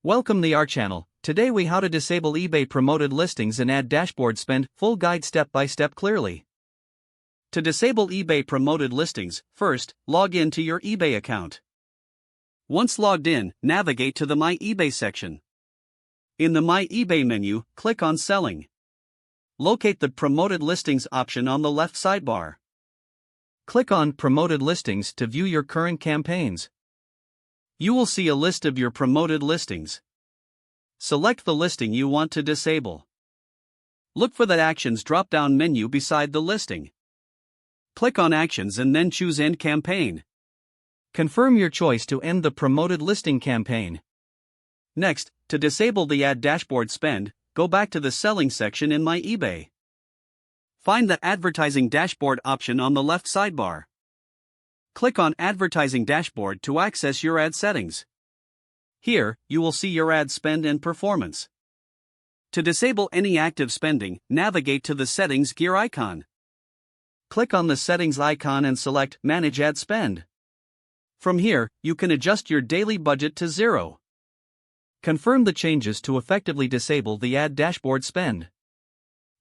Welcome to our channel. Today we how to disable eBay promoted listings and add dashboard spend, full guide step by step clearly. To disable eBay promoted listings, first, log in to your eBay account. Once logged in, navigate to the My eBay section. In the My eBay menu, click on Selling. Locate the Promoted Listings option on the left sidebar. Click on Promoted Listings to view your current campaigns. You will see a list of your promoted listings. Select the listing you want to disable. Look for the Actions drop-down menu beside the listing. Click on Actions and then choose End Campaign. Confirm your choice to end the promoted listing campaign. Next, to disable the Add Dashboard Spend, go back to the Selling section in My eBay. Find the Advertising Dashboard option on the left sidebar. Click on Advertising Dashboard to access your ad settings. Here, you will see your ad spend and performance. To disable any active spending, navigate to the Settings gear icon. Click on the Settings icon and select Manage Ad Spend. From here, you can adjust your daily budget to 0. Confirm the changes to effectively disable the Ad Dashboard Spend.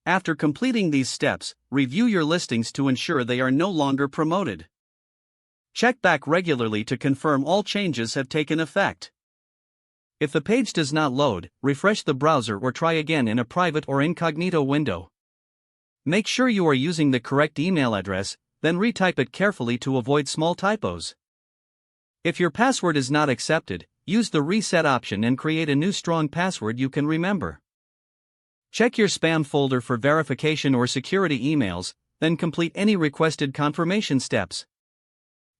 After completing these steps, review your listings to ensure they are no longer promoted. Check back regularly to confirm all changes have taken effect. If the page does not load, refresh the browser or try again in a private or incognito window. Make sure you are using the correct email address, then retype it carefully to avoid small typos. If your password is not accepted, use the Reset option and create a new strong password you can remember. Check your spam folder for verification or security emails, then complete any requested confirmation steps.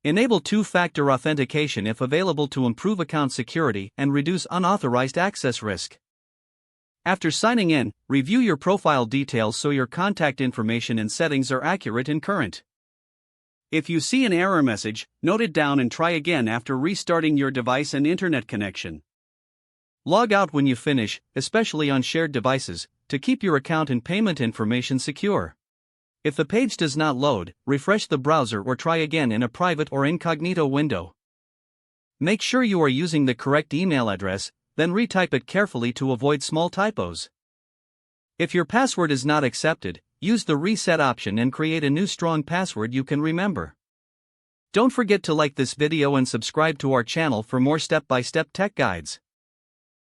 Enable two-factor authentication if available to improve account security and reduce unauthorized access risk. After signing in, review your profile details so your contact information and settings are accurate and current. If you see an error message, note it down and try again after restarting your device and internet connection. Log out when you finish, especially on shared devices, to keep your account and payment information secure. If the page does not load, refresh the browser or try again in a private or incognito window. Make sure you are using the correct email address, then retype it carefully to avoid small typos. If your password is not accepted, use the Reset option and create a new strong password you can remember. Don't forget to like this video and subscribe to our channel for more step-by-step tech guides.